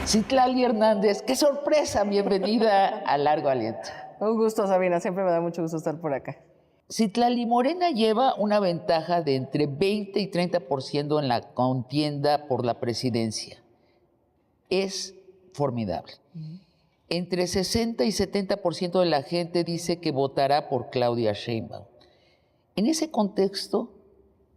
Citlali Hernández, qué sorpresa, bienvenida a Largo Aliento. Un gusto, Sabina, siempre me da mucho gusto estar por acá. Citlali, Morena lleva una ventaja de entre 20 y 30% en la contienda por la presidencia. Es formidable. Entre 60 y 70% de la gente dice que votará por Claudia Sheinbaum. En ese contexto,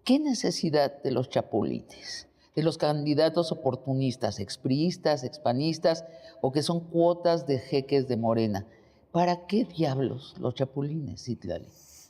¿qué necesidad de los chapulines, de los candidatos oportunistas, expriistas, expanistas o que son cuotas de jeques de Morena? ¿Para qué diablos los chapulines, Citlali?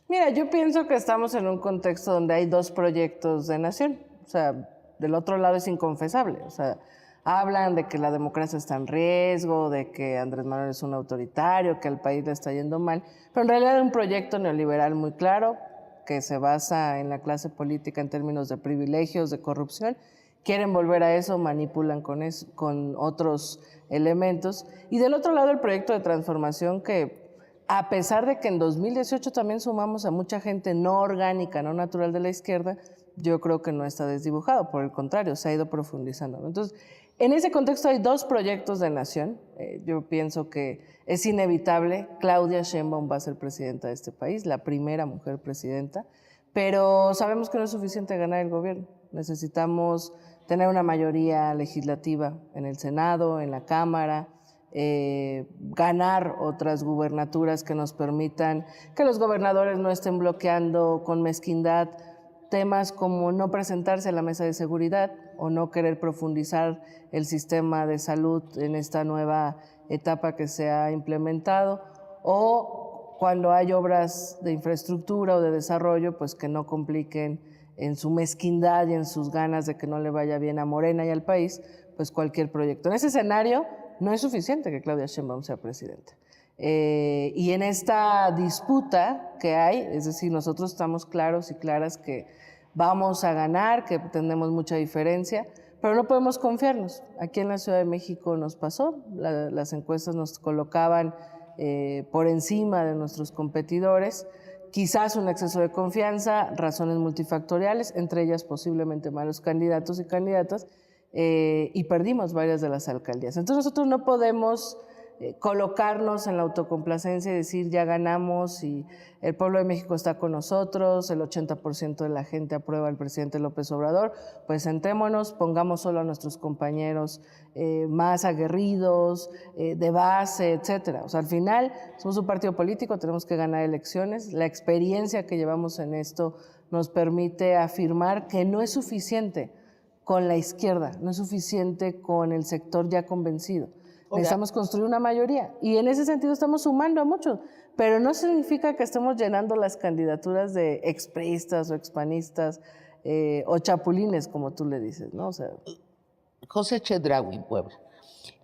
Mira, yo pienso que estamos en un contexto donde hay dos proyectos de nación. O sea, del otro lado es inconfesable. O sea, hablan de que la democracia está en riesgo, de que Andrés Manuel es un autoritario, que al país le está yendo mal, pero en realidad es un proyecto neoliberal muy claro, que se basa en la clase política en términos de privilegios, de corrupción. Quieren volver a eso, manipulan con eso, con otros elementos. Y del otro lado el proyecto de transformación que, a pesar de que en 2018 también sumamos a mucha gente no orgánica, no natural de la izquierda, yo creo que no está desdibujado, por el contrario, se ha ido profundizando. Entonces, en ese contexto hay dos proyectos de nación. Yo pienso que es inevitable, Claudia Sheinbaum va a ser presidenta de este país, la primera mujer presidenta, pero sabemos que no es suficiente ganar el gobierno. Necesitamos tener una mayoría legislativa en el Senado, en la Cámara, ganar otras gubernaturas que nos permitan que los gobernadores no estén bloqueando con mezquindad temas como no presentarse a la mesa de seguridad o no querer profundizar el sistema de salud en esta nueva etapa que se ha implementado, o cuando hay obras de infraestructura o de desarrollo, pues que no compliquen en su mezquindad y en sus ganas de que no le vaya bien a Morena y al país, pues cualquier proyecto. En ese escenario no es suficiente que Claudia Sheinbaum sea presidenta. Y en esta disputa que hay, es decir, nosotros estamos claros y claras que vamos a ganar, que tenemos mucha diferencia, pero no podemos confiarnos. Aquí en la Ciudad de México nos pasó, las encuestas nos colocaban por encima de nuestros competidores, quizás un exceso de confianza, razones multifactoriales, entre ellas posiblemente malos candidatos y candidatas, y perdimos varias de las alcaldías. Entonces nosotros no podemos colocarnos en la autocomplacencia y decir ya ganamos y el pueblo de México está con nosotros, el 80% de la gente aprueba al presidente López Obrador, pues sentémonos, pongamos solo a nuestros compañeros más aguerridos, de base, etcétera. O sea, al final somos un partido político, tenemos que ganar elecciones, la experiencia que llevamos en esto nos permite afirmar que no es suficiente con la izquierda, no es suficiente con el sector ya convencido. Necesitamos construir una mayoría y en ese sentido estamos sumando a muchos, pero no significa que estemos llenando las candidaturas de expriistas o expanistas o chapulines, como tú le dices, ¿no? O sea, José Chedraui en Puebla.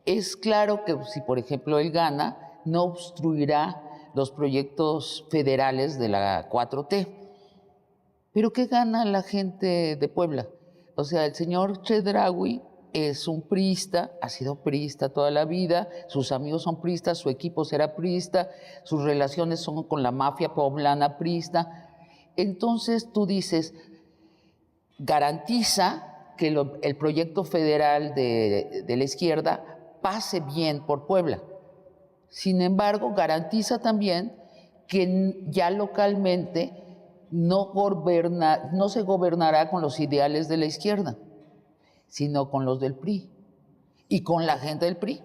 Es claro que si, por ejemplo, él gana, no obstruirá los proyectos federales de la 4T. ¿Pero qué gana la gente de Puebla? O sea, el señor Chedraui es un priista, ha sido priista toda la vida, sus amigos son priistas, su equipo será priista, sus relaciones son con la mafia poblana priista. Entonces tú dices, garantiza que el proyecto federal de la izquierda pase bien por Puebla. Sin embargo, garantiza también que ya localmente no se gobernará con los ideales de la izquierda, sino con los del PRI y con la gente del PRI.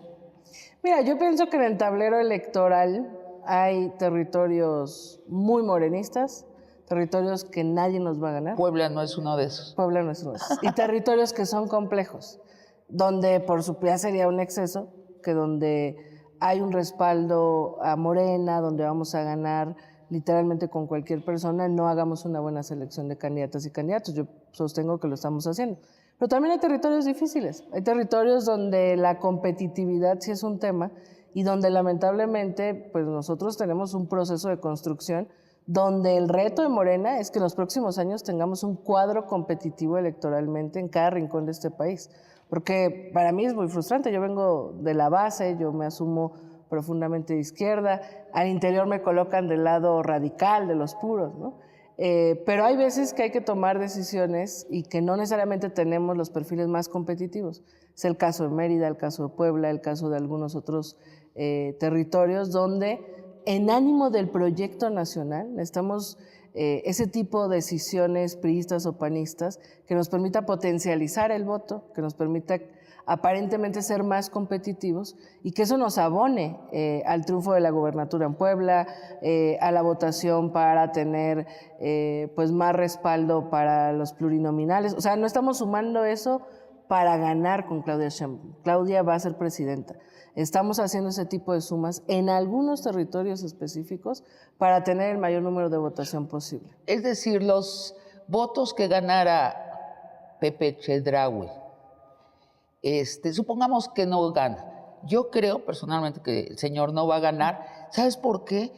Mira, yo pienso que en el tablero electoral hay territorios muy morenistas, territorios que nadie nos va a ganar. Puebla no es uno de esos. Puebla no es uno de esos. Y territorios que son complejos, donde por su ya sería un exceso, que donde hay un respaldo a Morena, donde vamos a ganar literalmente con cualquier persona, no hagamos una buena selección de candidatas y candidatos. Yo sostengo que lo estamos haciendo. Pero también hay territorios difíciles, hay territorios donde la competitividad sí es un tema y donde lamentablemente pues nosotros tenemos un proceso de construcción donde el reto de Morena es que en los próximos años tengamos un cuadro competitivo electoralmente en cada rincón de este país. Porque para mí es muy frustrante, yo vengo de la base, yo me asumo profundamente de izquierda, al interior me colocan del lado radical, de los puros, ¿no? Pero hay veces que hay que tomar decisiones y que no necesariamente tenemos los perfiles más competitivos. Es el caso de Mérida, el caso de Puebla, el caso de algunos otros territorios donde en ánimo del proyecto nacional necesitamos ese tipo de decisiones priistas o panistas que nos permita potencializar el voto, que nos permita aparentemente ser más competitivos y que eso nos abone al triunfo de la gobernatura en Puebla, a la votación para tener pues más respaldo para los plurinominales. O sea, no estamos sumando eso para ganar con Claudia Sheinbaum. Claudia va a ser presidenta. Estamos haciendo ese tipo de sumas en algunos territorios específicos para tener el mayor número de votación posible. Es decir, los votos que ganara Pepe Chedraui, supongamos que no gana. Yo creo personalmente que el señor no va a ganar. ¿Sabes por qué?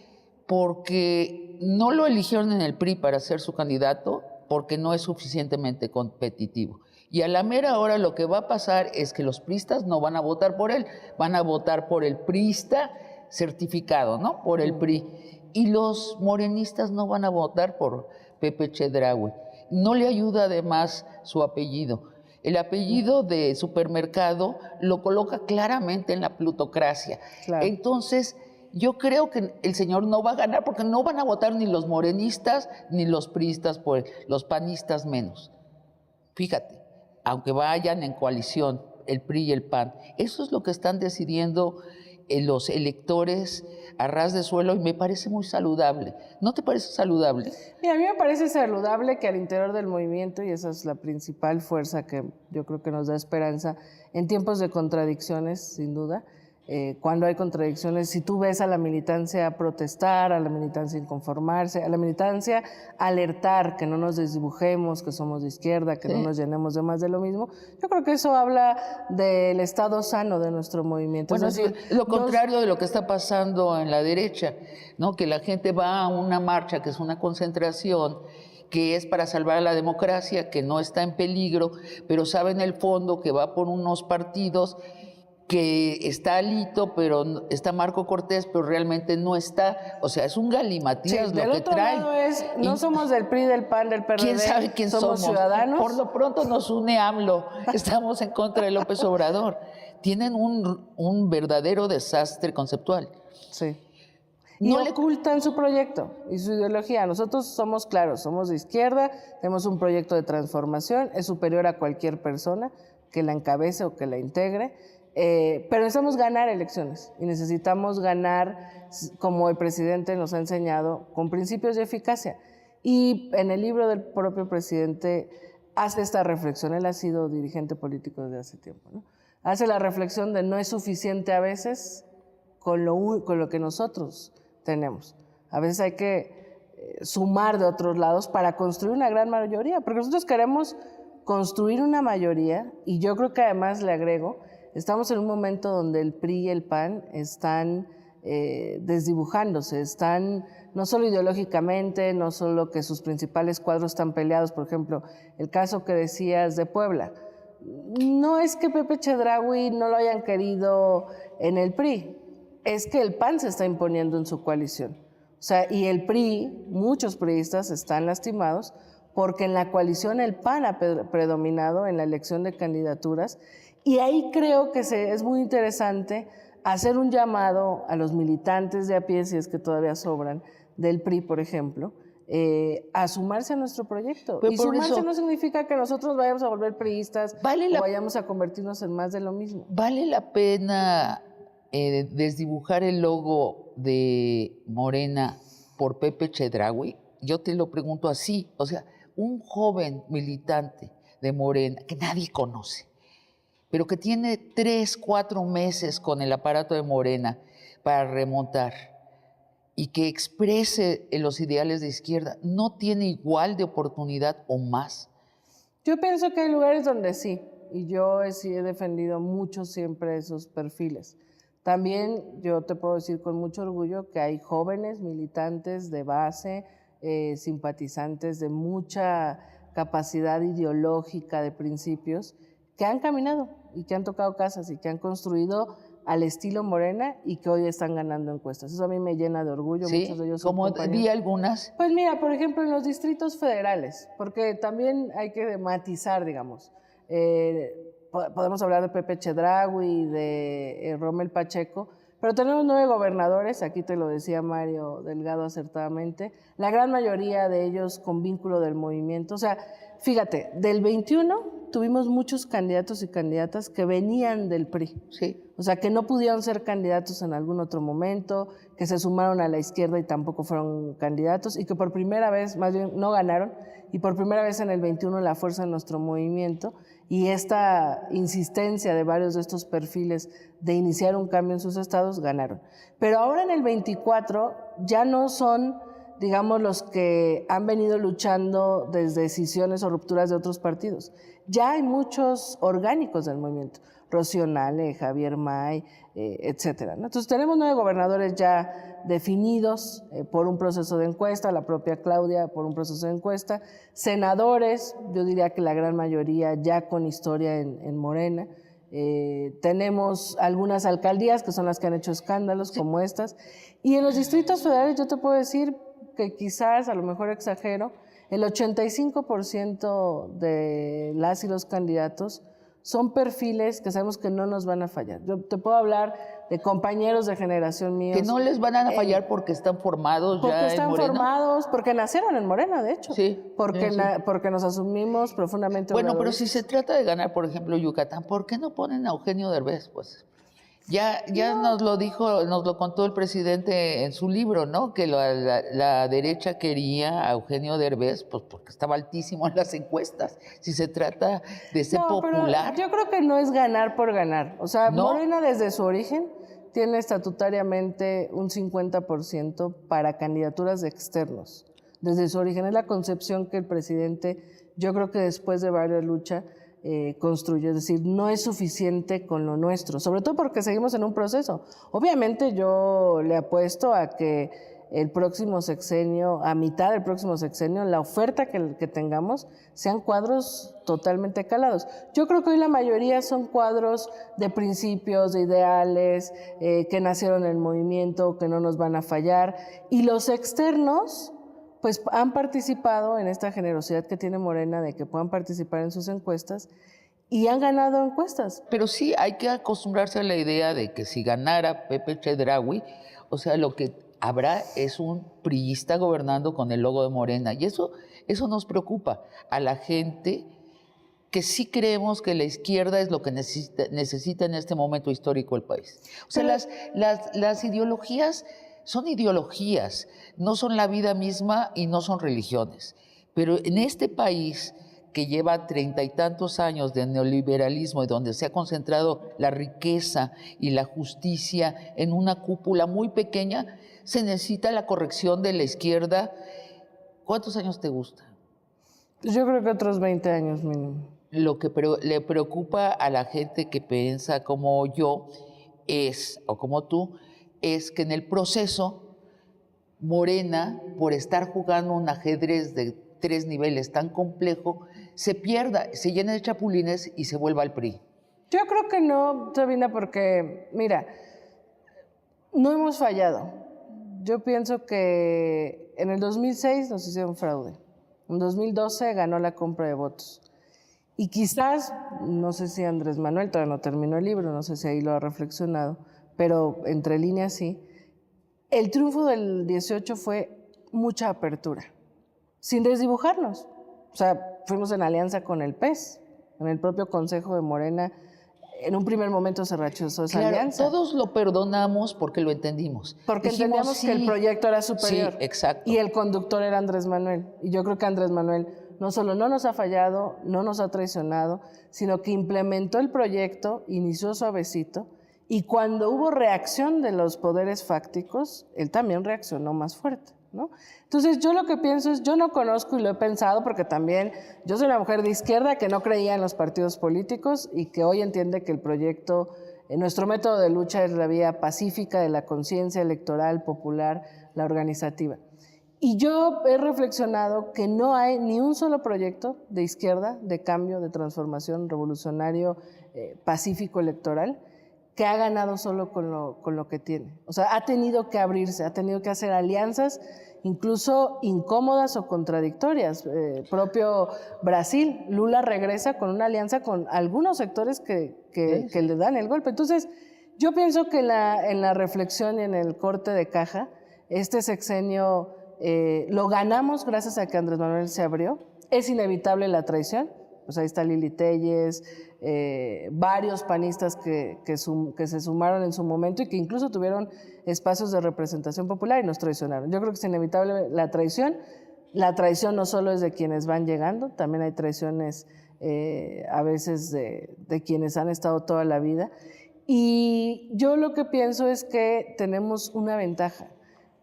Porque no lo eligieron en el PRI para ser su candidato, porque no es suficientemente competitivo. Y a la mera hora lo que va a pasar es que los priistas no van a votar por él, van a votar por el priista certificado, ¿no? Por el PRI. Y los morenistas no van a votar por Pepe Chedraui. No le ayuda además su apellido. El apellido de supermercado lo coloca claramente en la plutocracia. Claro. Entonces, yo creo que el señor no va a ganar porque no van a votar ni los morenistas ni los priistas por él, los panistas menos. Fíjate, aunque vayan en coalición el PRI y el PAN, eso es lo que están decidiendo los electores a ras de suelo y me parece muy saludable. ¿No te parece saludable? Mira, a mí me parece saludable que al interior del movimiento, y esa es la principal fuerza que yo creo que nos da esperanza en tiempos de contradicciones, sin duda, cuando hay contradicciones, si tú ves a la militancia protestar, a la militancia inconformarse, a la militancia alertar que no nos desdibujemos, que somos de izquierda, que no nos llenemos de más de lo mismo, yo creo que eso habla del estado sano de nuestro movimiento. Bueno, es decir, lo contrario de lo que está pasando en la derecha, ¿no? Que la gente va a una marcha, que es una concentración, que es para salvar a la democracia, que no está en peligro, pero sabe en el fondo que va por unos partidos que está Alito, pero está Marco Cortés, pero realmente no está. O sea, es un galimatías lo que trae. No somos del PRI, del PAN, del PRD. ¿Quién sabe quién somos? Ciudadanos. Por lo pronto nos une AMLO. Estamos en contra de López Obrador. Tienen un verdadero desastre conceptual. Sí. Y no ocultan su proyecto y su ideología. Nosotros somos claros, somos de izquierda, tenemos un proyecto de transformación, es superior a cualquier persona que la encabece o que la integre. Pero necesitamos ganar elecciones y necesitamos ganar, como el presidente nos ha enseñado, con principios de eficacia. Y en el libro del propio presidente hace esta reflexión, él ha sido dirigente político desde hace tiempo, ¿no? Hace la reflexión de no es suficiente a veces con lo que nosotros tenemos. A veces hay que sumar de otros lados para construir una gran mayoría, porque nosotros queremos construir una mayoría y yo creo que además le agrego, estamos en un momento donde el PRI y el PAN están desdibujándose, están no solo ideológicamente, no solo que sus principales cuadros están peleados, por ejemplo, el caso que decías de Puebla. No es que Pepe Chedraui no lo hayan querido en el PRI, es que el PAN se está imponiendo en su coalición. O sea, y el PRI, muchos priistas están lastimados porque en la coalición el PAN ha predominado en la elección de candidaturas. Y ahí creo que es muy interesante hacer un llamado a los militantes de a pie, si es que todavía sobran, del PRI, por ejemplo, a sumarse a nuestro proyecto. Pero y sumarse eso, no significa que nosotros vayamos a volver priistas o vayamos a convertirnos en más de lo mismo. ¿Vale la pena desdibujar el logo de Morena por Pepe Chedraui? Yo te lo pregunto así, o sea, un joven militante de Morena que nadie conoce, pero que tiene 3, 4 meses con el aparato de Morena para remontar y que exprese los ideales de izquierda, ¿no tiene igual de oportunidad o más? Yo pienso que hay lugares donde sí, y yo sí he defendido mucho siempre esos perfiles. También yo te puedo decir con mucho orgullo que hay jóvenes militantes de base, simpatizantes de mucha capacidad ideológica, de principios, que han caminado y que han tocado casas y que han construido al estilo Morena y que hoy están ganando encuestas. Eso a mí me llena de orgullo. Sí, muchos de ellos son como compañeros. vi algunas. Pues mira, por ejemplo, en los distritos federales, porque también hay que matizar, digamos. Podemos hablar de Pepe Chedraui, de Rommel Pacheco, pero tenemos 9 gobernadores, aquí te lo decía Mario Delgado acertadamente, la gran mayoría de ellos con vínculo del movimiento. O sea, fíjate, del 21 tuvimos muchos candidatos y candidatas que venían del PRI. Sí. O sea, que no pudieron ser candidatos en algún otro momento, que se sumaron a la izquierda y tampoco fueron candidatos, y que por primera vez, más bien no ganaron, y por primera vez en el 21 la fuerza de nuestro movimiento y esta insistencia de varios de estos perfiles de iniciar un cambio en sus estados, ganaron. Pero ahora en el 24 ya no son, digamos, los que han venido luchando desde decisiones o rupturas de otros partidos. Ya hay muchos orgánicos del movimiento. Rocío Nale, Javier May, etcétera, ¿no? Entonces tenemos 9 gobernadores ya definidos por un proceso de encuesta, la propia Claudia por un proceso de encuesta, senadores, yo diría que la gran mayoría ya con historia en Morena, tenemos algunas alcaldías que son las que han hecho escándalos como estas, y en los distritos federales yo te puedo decir que quizás, a lo mejor exagero, el 85% de las y los candidatos son perfiles que sabemos que no nos van a fallar. Yo te puedo hablar de compañeros de generación míos. Que no les van a fallar porque están formados ya en Morena. Porque están formados, porque nacieron en Morena, de hecho. Sí. Porque nos asumimos profundamente Bueno, pero obradores. si se trata de ganar, por ejemplo, Yucatán, ¿por qué no ponen a Eugenio Derbez? Pues ya nos lo contó el presidente en su libro, ¿no? Que la derecha quería a Eugenio Derbez, pues porque estaba altísimo en las encuestas. Si se trata de ser popular. Pero yo creo que no es ganar por ganar. O sea, ¿No? Morena desde su origen tiene estatutariamente un 50% para candidaturas de externos. Desde su origen es la concepción que el presidente, yo creo que después de varias luchas, construyó, es decir, no es suficiente con lo nuestro, sobre todo porque seguimos en un proceso. Obviamente yo le apuesto a que el próximo sexenio, a mitad del próximo sexenio, la oferta que tengamos sean cuadros totalmente calados. Yo creo que hoy la mayoría son cuadros de principios, de ideales, que nacieron en el movimiento, que no nos van a fallar, y los externos pues han participado en esta generosidad que tiene Morena de que puedan participar en sus encuestas y han ganado encuestas. Pero sí hay que acostumbrarse a la idea de que si ganara Pepe Chedraui, o sea, lo que habrá es un priista gobernando con el logo de Morena. Y eso nos preocupa a la gente que sí creemos que la izquierda es lo que necesita en este momento histórico el país. O sea, las ideologías son ideologías, no son la vida misma y no son religiones. Pero en este país que lleva 30 y tantos años de neoliberalismo y donde se ha concentrado la riqueza y la justicia en una cúpula muy pequeña, se necesita la corrección de la izquierda. ¿Cuántos años te gusta? Yo creo que otros 20 años mínimo. Lo que le preocupa a la gente que piensa como yo o como tú, es que en el proceso Morena, por estar jugando un ajedrez de 3 niveles tan complejo, se pierda, se llene de chapulines y se vuelva al PRI. Yo creo que no, Sabina, porque, mira, no hemos fallado. Yo pienso que en el 2006 nos hicieron fraude. En 2012 ganó la compra de votos. Y quizás, no sé si Andrés Manuel todavía no terminó el libro, no sé si ahí lo ha reflexionado, pero entre líneas sí. El triunfo del 18 fue mucha apertura, sin desdibujarnos. O sea, fuimos en alianza con el PES, en el propio Consejo de Morena. En un primer momento se rechazó esa alianza. Todos lo perdonamos porque lo entendimos. Porque entendíamos que el proyecto era superior. Sí, exacto. Y el conductor era Andrés Manuel. Y yo creo que Andrés Manuel no solo no nos ha fallado, no nos ha traicionado, sino que implementó el proyecto, inició suavecito, y cuando hubo reacción de los poderes fácticos, él también reaccionó más fuerte, ¿no? Entonces yo lo que pienso es, yo no conozco y lo he pensado porque también yo soy una mujer de izquierda que no creía en los partidos políticos y que hoy entiende que el proyecto, nuestro método de lucha es la vía pacífica de la conciencia electoral, popular, la organizativa. Y yo he reflexionado que no hay ni un solo proyecto de izquierda, de cambio, de transformación revolucionario, pacífico electoral, que ha ganado solo con lo que tiene. O sea, ha tenido que abrirse, ha tenido que hacer alianzas, incluso incómodas o contradictorias. Propio Brasil, Lula regresa con una alianza con algunos sectores que le dan el golpe. Entonces, yo pienso que en la reflexión y en el corte de caja, este sexenio lo ganamos gracias a que Andrés Manuel se abrió. Es inevitable la traición. Pues ahí está Lili Téllez, varios panistas que se sumaron en su momento y que incluso tuvieron espacios de representación popular y nos traicionaron. Yo creo que es inevitable la traición. La traición no solo es de quienes van llegando, también hay traiciones a veces de quienes han estado toda la vida. Y yo lo que pienso es que tenemos una ventaja,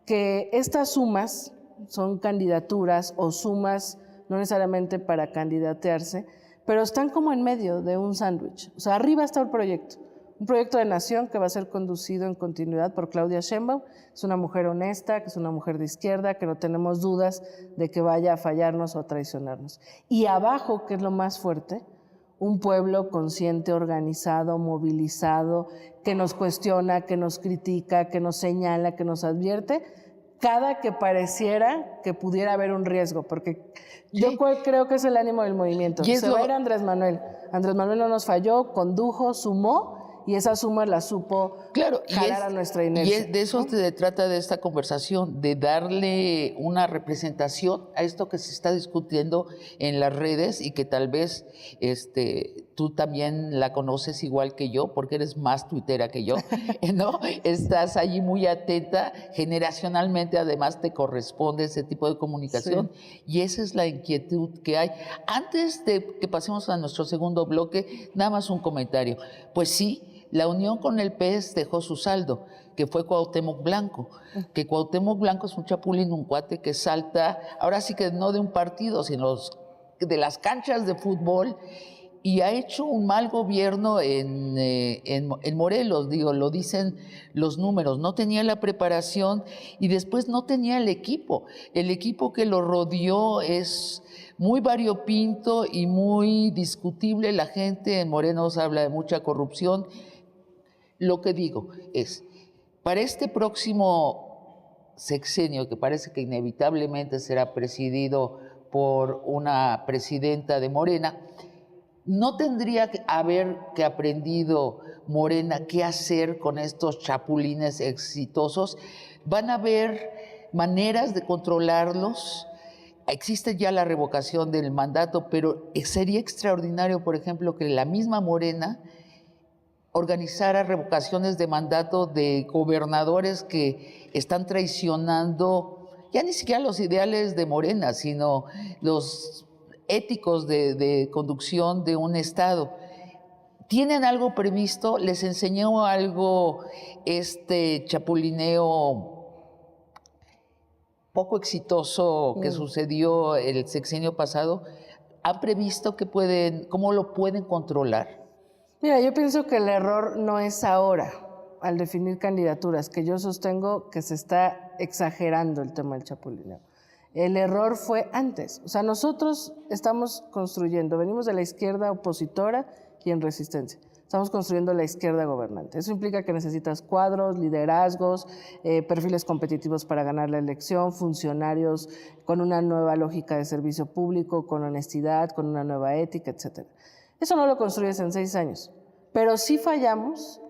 que estas sumas son candidaturas o sumas no necesariamente para candidatearse, pero están como en medio de un sándwich. O sea, arriba está un proyecto de nación que va a ser conducido en continuidad por Claudia Sheinbaum. Es una mujer honesta, que es una mujer de izquierda, que no tenemos dudas de que vaya a fallarnos o a traicionarnos. Y abajo, que es lo más fuerte, un pueblo consciente, organizado, movilizado, que nos cuestiona, que nos critica, que nos señala, que nos advierte, cada que pareciera que pudiera haber un riesgo, porque yo creo que es el ánimo del movimiento. Se va a ir Andrés Manuel. Andrés Manuel no nos falló, condujo, sumó, y esa suma la supo jalar a nuestra inercia. Y de eso se trata de esta conversación, de darle una representación a esto que se está discutiendo en las redes y que tal vez tú también la conoces igual que yo, porque eres más tuitera que yo, ¿no? Estás allí muy atenta, generacionalmente además te corresponde ese tipo de comunicación, sí. Y esa es la inquietud que hay. Antes de que pasemos a nuestro segundo bloque, nada más un comentario. Pues sí, la unión con el PS dejó su saldo, que fue Cuauhtémoc Blanco, que Cuauhtémoc Blanco es un chapulín, un cuate que salta, ahora sí que no de un partido, sino de las canchas de fútbol, y ha hecho un mal gobierno en Morelos, digo, lo dicen los números, no tenía la preparación y después no tenía el equipo que lo rodeó es muy variopinto y muy discutible. La gente en Morelos habla de mucha corrupción. Lo que digo es, para este próximo sexenio, que parece que inevitablemente será presidido por una presidenta de Morena, no tendría que haber aprendido Morena qué hacer con estos chapulines exitosos. Van a haber maneras de controlarlos. Existe ya la revocación del mandato, pero sería extraordinario, por ejemplo, que la misma Morena organizara revocaciones de mandato de gobernadores que están traicionando ya ni siquiera los ideales de Morena, sino los éticos de conducción de un Estado. ¿Tienen algo previsto? ¿Les enseñó algo este chapulineo poco exitoso que sucedió el sexenio pasado? ¿Han previsto cómo lo pueden controlar? Mira, yo pienso que el error no es ahora, al definir candidaturas, que yo sostengo que se está exagerando el tema del chapulineo. El error fue antes. O sea, nosotros estamos construyendo, venimos de la izquierda opositora y en resistencia. Estamos construyendo la izquierda gobernante. Eso implica que necesitas cuadros, liderazgos, perfiles competitivos para ganar la elección, funcionarios con una nueva lógica de servicio público, con honestidad, con una nueva ética, etc. Eso no lo construyes en 6 años, pero sí fallamos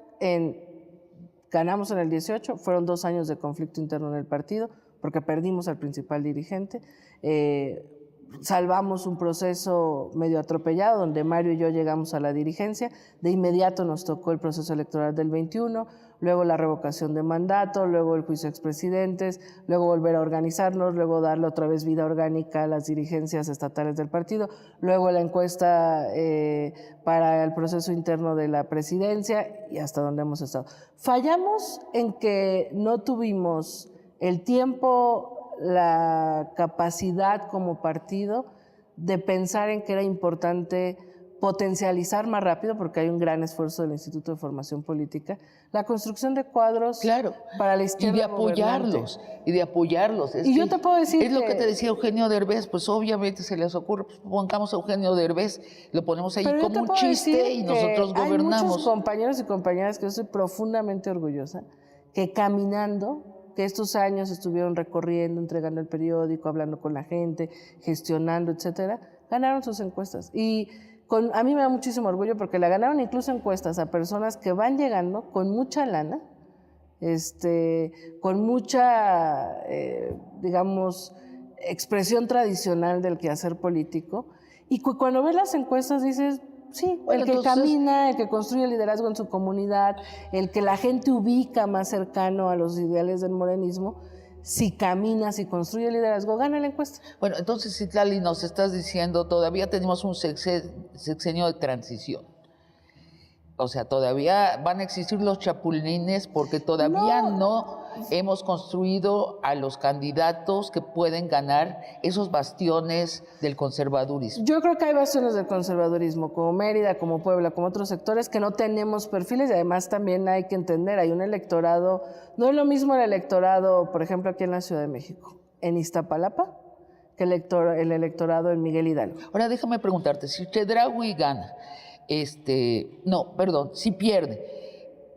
ganamos en el 18, fueron 2 años de conflicto interno en el partido, porque perdimos al principal dirigente, salvamos un proceso medio atropellado, donde Mario y yo llegamos a la dirigencia, de inmediato nos tocó el proceso electoral del 21, luego la revocación de mandato, luego el juicio de expresidentes, luego volver a organizarnos, luego darle otra vez vida orgánica a las dirigencias estatales del partido, luego la encuesta para el proceso interno de la presidencia y hasta donde hemos estado. Fallamos en que no tuvimos el tiempo, la capacidad como partido de pensar en que era importante potencializar más rápido, porque hay un gran esfuerzo del Instituto de Formación Política, la construcción de cuadros para la izquierda y de apoyarlos. Y yo te puedo decir es lo que te decía Eugenio Derbez, pues obviamente se les ocurre, pues, pongamos a Eugenio Derbez, lo ponemos ahí como un chiste y nosotros gobernamos. Hay muchos compañeros y compañeras que yo estoy profundamente orgullosa, que caminando, que estos años estuvieron recorriendo, entregando el periódico, hablando con la gente, gestionando, etcétera, ganaron sus encuestas. Y a mí me da muchísimo orgullo porque la ganaron incluso encuestas a personas que van llegando con mucha lana, con mucha, digamos, expresión tradicional del quehacer político. Y cuando ves las encuestas dices, sí, bueno, el que camina, el que construye liderazgo en su comunidad, el que la gente ubica más cercano a los ideales del morenismo, si camina, si construye liderazgo, gana la encuesta. Bueno, entonces, Citlali, nos estás diciendo, todavía tenemos un sexenio de transición. O sea, todavía van a existir los chapulines porque todavía no hemos construido a los candidatos que pueden ganar esos bastiones del conservadurismo. Yo creo que hay bastiones del conservadurismo, como Mérida, como Puebla, como otros sectores que no tenemos perfiles, y además también hay que entender, hay un electorado, no es lo mismo el electorado, por ejemplo, aquí en la Ciudad de México, en Iztapalapa, que el electorado en Miguel Hidalgo. Ahora déjame preguntarte, si Chedraui gana, sí pierde,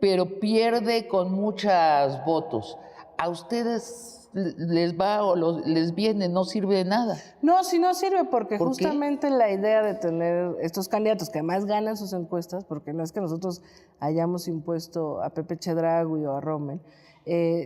pero pierde con muchos votos. ¿A ustedes les va o les viene? ¿No sirve de nada? No, sí no sirve porque justamente la idea de tener estos candidatos que además ganan sus encuestas, porque no es que nosotros hayamos impuesto a Pepe Chedraui o a Rommel,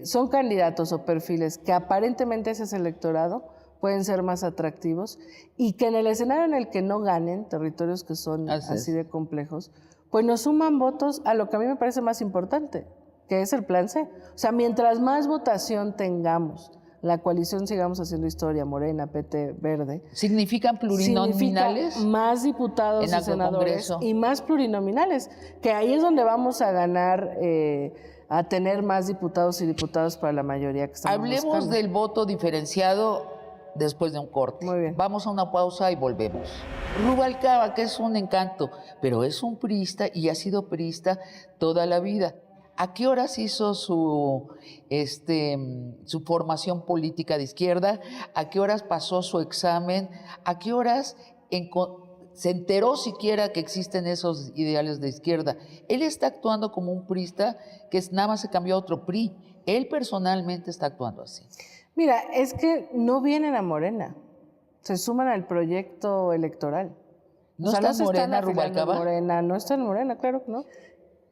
son candidatos o perfiles que aparentemente ese electorado pueden ser más atractivos y que en el escenario en el que no ganen, territorios que son así de complejos, pues nos suman votos a lo que a mí me parece más importante, que es el plan C. O sea, mientras más votación tengamos, la coalición sigamos haciendo historia, Morena, PT, Verde. ¿Significan plurinominales? Significa más diputados y senadores y más plurinominales, que ahí es donde vamos a ganar, a tener más diputados y diputadas para la mayoría que estamos buscando. Hablemos del voto diferenciado después de un corte. Muy bien. Vamos a una pausa y volvemos. Rubalcaba, que es un encanto, pero es un priista y ha sido priista toda la vida. ¿A qué horas hizo su formación política de izquierda? ¿A qué horas pasó su examen? ¿A qué horas se enteró siquiera que existen esos ideales de izquierda? Él está actuando como un priista que nada más se cambió a otro PRI. Él personalmente está actuando así. Mira, es que no vienen a Morena, se suman al proyecto electoral. ¿No está en Morena, Rubalcaba? No está en Morena, claro que no.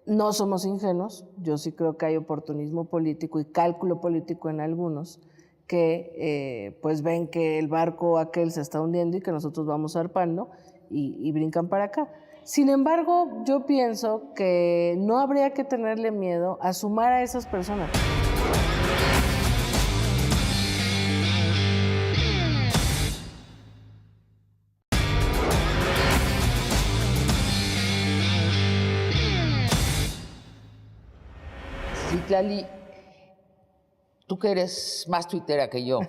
No somos ingenuos, yo sí creo que hay oportunismo político y cálculo político en algunos que pues ven que el barco aquel se está hundiendo y que nosotros vamos zarpando y brincan para acá. Sin embargo, yo pienso que no habría que tenerle miedo a sumar a esas personas. Citlali, tú que eres más tuitera que yo,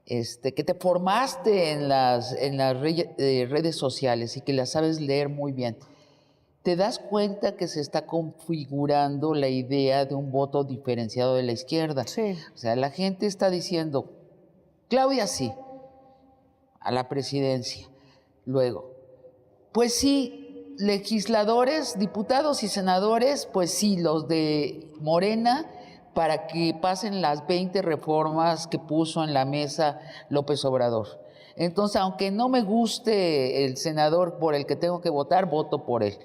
que te formaste en las redes sociales y que las sabes leer muy bien, ¿te das cuenta que se está configurando la idea de un voto diferenciado de la izquierda? Sí. O sea, la gente está diciendo, Claudia sí, a la presidencia. Luego, pues sí, legisladores, diputados y senadores, pues sí, los de Morena, para que pasen las 20 reformas que puso en la mesa López Obrador. Entonces, aunque no me guste el senador por el que tengo que votar, voto por él.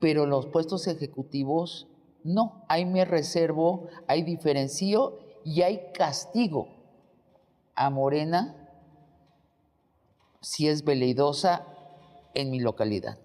Pero los puestos ejecutivos, no. Ahí me reservo, hay diferencio y hay castigo a Morena si es veleidosa en mi localidad.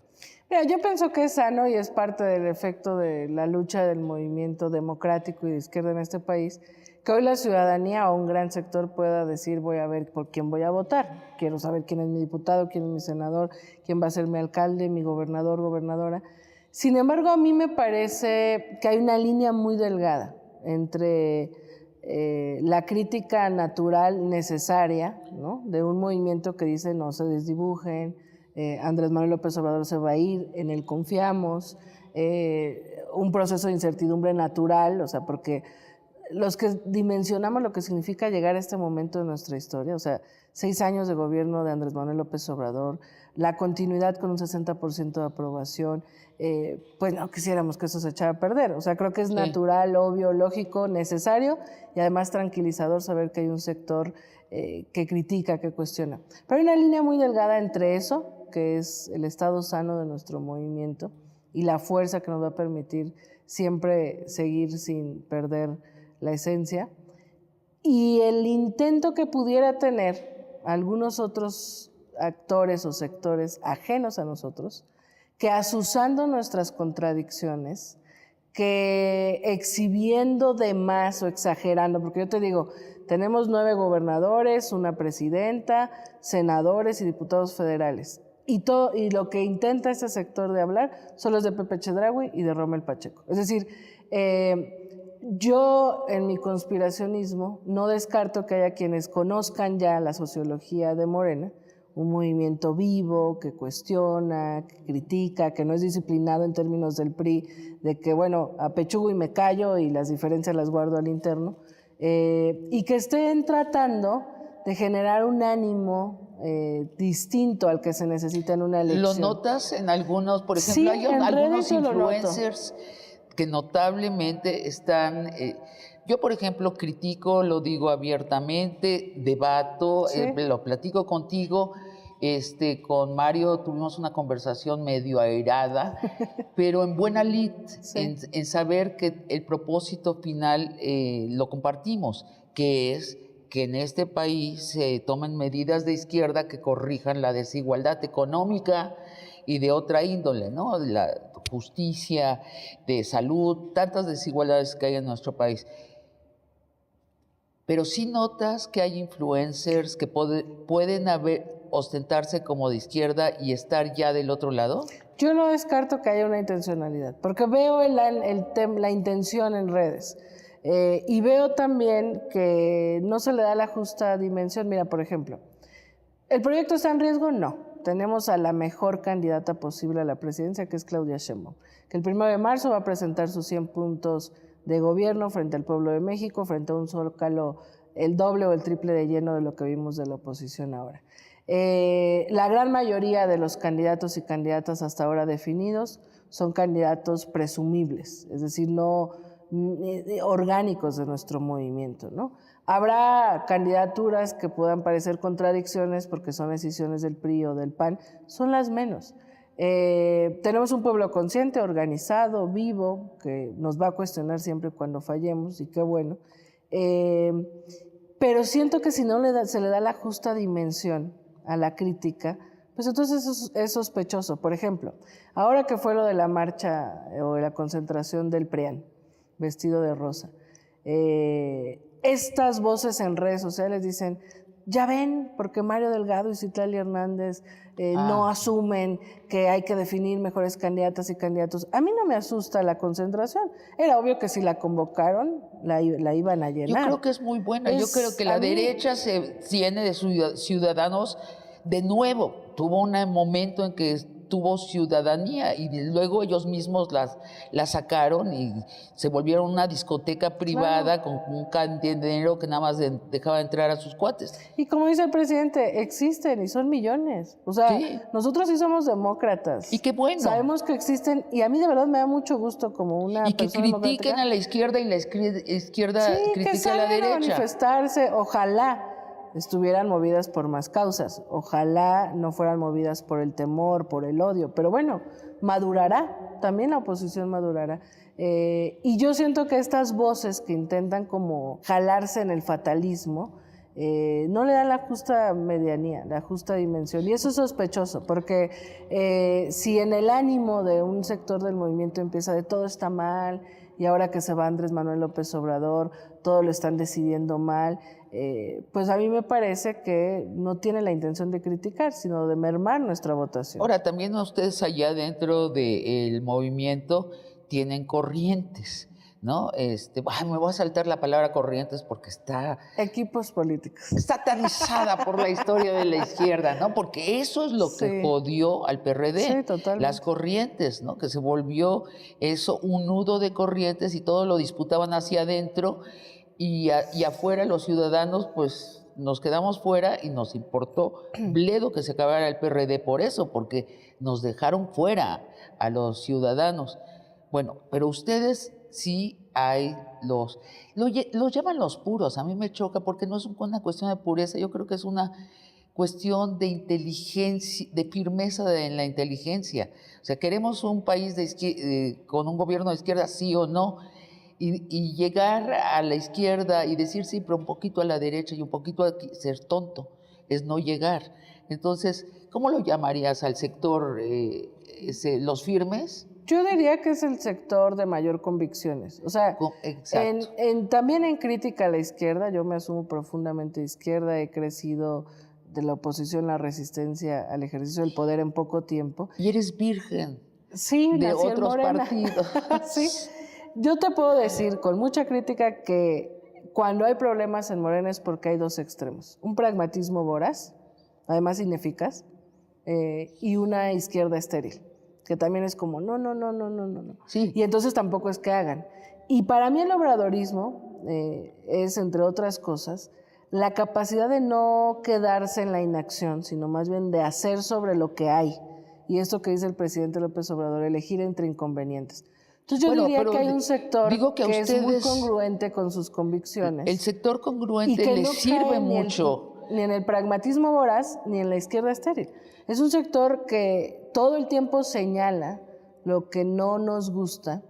Mira, yo pienso que es sano y es parte del efecto de la lucha del movimiento democrático y de izquierda en este país, que hoy la ciudadanía o un gran sector pueda decir voy a ver por quién voy a votar, quiero saber quién es mi diputado, quién es mi senador, quién va a ser mi alcalde, mi gobernador, gobernadora. Sin embargo, a mí me parece que hay una línea muy delgada entre la crítica natural necesaria, ¿no?, de un movimiento que dice no se desdibujen, Andrés Manuel López Obrador se va a ir, en él confiamos, un proceso de incertidumbre natural, o sea, porque los que dimensionamos lo que significa llegar a este momento de nuestra historia, o sea, 6 años de gobierno de Andrés Manuel López Obrador, la continuidad con un 60% de aprobación, pues no quisiéramos que eso se echara a perder. O sea, creo que es natural, obvio, lógico, necesario y además tranquilizador saber que hay un sector que critica, que cuestiona. Pero hay una línea muy delgada entre eso, que es el estado sano de nuestro movimiento y la fuerza que nos va a permitir siempre seguir sin perder la esencia, y el intento que pudiera tener algunos otros actores o sectores ajenos a nosotros, que asusando nuestras contradicciones, que exhibiendo de más o exagerando, porque yo te digo, tenemos 9 gobernadores, una presidenta, senadores y diputados federales, y lo que intenta ese sector de hablar son los de Pepe Chedraui y de Rommel Pacheco. Es decir, yo en mi conspiracionismo no descarto que haya quienes conozcan ya la sociología de Morena, un movimiento vivo, que cuestiona, que critica, que no es disciplinado en términos del PRI, de que, bueno, apechugo y me callo y las diferencias las guardo al interno, y que estén tratando de generar un ánimo distinto al que se necesita en una elección. ¿Lo notas en algunos, por ejemplo, sí, hay algunos influencers que notablemente están... yo, por ejemplo, critico, lo digo abiertamente, debato, ¿Sí? Lo platico contigo. Con Mario tuvimos una conversación medio airada, pero en buena lid, Sí. en saber que el propósito final lo compartimos, que es que en este país se tomen medidas de izquierda que corrijan la desigualdad económica y de otra índole, ¿no? La justicia, de salud, tantas desigualdades que hay en nuestro país. Pero sí notas que hay influencers que pueden ostentarse como de izquierda y estar ya del otro lado. Yo no descarto que haya una intencionalidad, porque veo la intención en redes. Y veo también que no se le da la justa dimensión. Mira, por ejemplo, ¿el proyecto está en riesgo? No. Tenemos a la mejor candidata posible a la presidencia, que es Claudia Sheinbaum, que el 1 de marzo va a presentar sus 100 puntos de gobierno frente al pueblo de México, frente a un zócalo el doble o el triple de lleno de lo que vimos de la oposición ahora. La gran mayoría de los candidatos y candidatas hasta ahora definidos son candidatos presumibles, es decir, no orgánicos de nuestro movimiento, ¿no? Habrá candidaturas que puedan parecer contradicciones porque son decisiones del PRI o del PAN, son las menos. Tenemos un pueblo consciente, organizado, vivo, que nos va a cuestionar siempre cuando fallemos, y qué bueno. Pero siento que si no se le da la justa dimensión a la crítica, pues entonces es sospechoso. Por ejemplo, ahora que fue lo de la marcha o de la concentración del PRIAN, vestido de rosa, estas voces en redes sociales dicen, ya ven, porque Mario Delgado y Citlali Hernández no asumen que hay que definir mejores candidatas y candidatos. A mí no me asusta la concentración. Era obvio que si la convocaron, la iban a llenar. Yo creo que es muy buena. Yo creo que la derecha se tiene de ciudadanos. De nuevo, tuvo un momento en que tuvo ciudadanía y luego ellos mismos la sacaron y se volvieron una discoteca privada, claro, con un cantinero que nada más dejaba entrar a sus cuates. Y como dice el presidente, existen y son millones. O sea, sí, nosotros sí somos demócratas. Y qué bueno. Sabemos que existen, y a mí de verdad me da mucho gusto como una y que critiquen a la izquierda y la izquierda sí, critica a la derecha. A manifestarse, ojalá estuvieran movidas por más causas, ojalá no fueran movidas por el temor, por el odio, pero bueno, madurará, también la oposición madurará. Y yo siento que estas voces que intentan como jalarse en el fatalismo, no le dan la justa medianía, la justa dimensión, y eso es sospechoso, porque si en el ánimo de un sector del movimiento empieza de todo está mal, y ahora que se va Andrés Manuel López Obrador, todo lo están decidiendo mal, pues a mí me parece que no tiene la intención de criticar, sino de mermar nuestra votación. Ahora, también ustedes allá dentro del movimiento tienen corrientes, ¿no? Me voy a saltar la palabra corrientes porque Equipos políticos. está aterrizada por la historia de la izquierda, ¿no? Porque eso es lo que jodió al PRD. Sí, totalmente. Las corrientes, ¿no? Que se volvió eso un nudo de corrientes y todo lo disputaban hacia adentro y afuera los ciudadanos, pues nos quedamos fuera y nos importó bledo que se acabara el PRD por eso, porque nos dejaron fuera a los ciudadanos. Bueno, pero ustedes sí hay los llaman los puros. A mí me choca porque no es una cuestión de pureza, yo creo que es una cuestión de inteligencia, de firmeza en la inteligencia. O sea, queremos un país con un gobierno de izquierda, sí o no, y llegar a la izquierda y decir sí, pero un poquito a la derecha y un poquito aquí, ser tonto, es no llegar. Entonces, ¿cómo lo llamarías al sector, los firmes? Yo diría que es el sector de mayor convicciones. O sea, también en crítica a la izquierda, yo me asumo profundamente de izquierda, he crecido de la oposición, la resistencia al ejercicio del poder en poco tiempo. Y eres virgen. Sí, de otros partidos. Sí. Yo te puedo decir con mucha crítica que cuando hay problemas en Morena es porque hay dos extremos. Un pragmatismo voraz, además ineficaz, y una izquierda estéril, que también es como no. Sí. Y entonces tampoco es que hagan. Y para mí el obradorismo es, entre otras cosas, la capacidad de no quedarse en la inacción, sino más bien de hacer sobre lo que hay. Y esto que dice el presidente López Obrador, elegir entre inconvenientes. Entonces yo diría que hay un sector que es muy congruente con sus convicciones. El sector congruente le sirve mucho. Ni en el pragmatismo voraz, ni en la izquierda estéril. Es un sector que todo el tiempo señala lo que no nos gusta,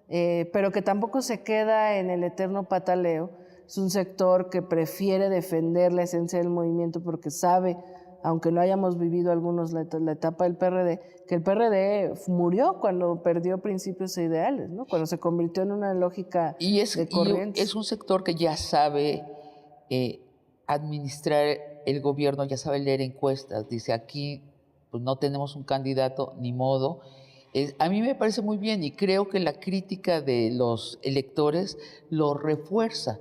pero que tampoco se queda en el eterno pataleo. Es un sector que prefiere defender la esencia del movimiento porque sabe, aunque no hayamos vivido algunos la etapa del PRD, que el PRD murió cuando perdió principios e ideales, ¿no? Cuando se convirtió en una lógica de corrientes. Y es un sector que ya sabe administrar el gobierno, ya sabe leer encuestas. Dice, aquí pues, no tenemos un candidato, ni modo. A mí me parece muy bien y creo que la crítica de los electores lo refuerza.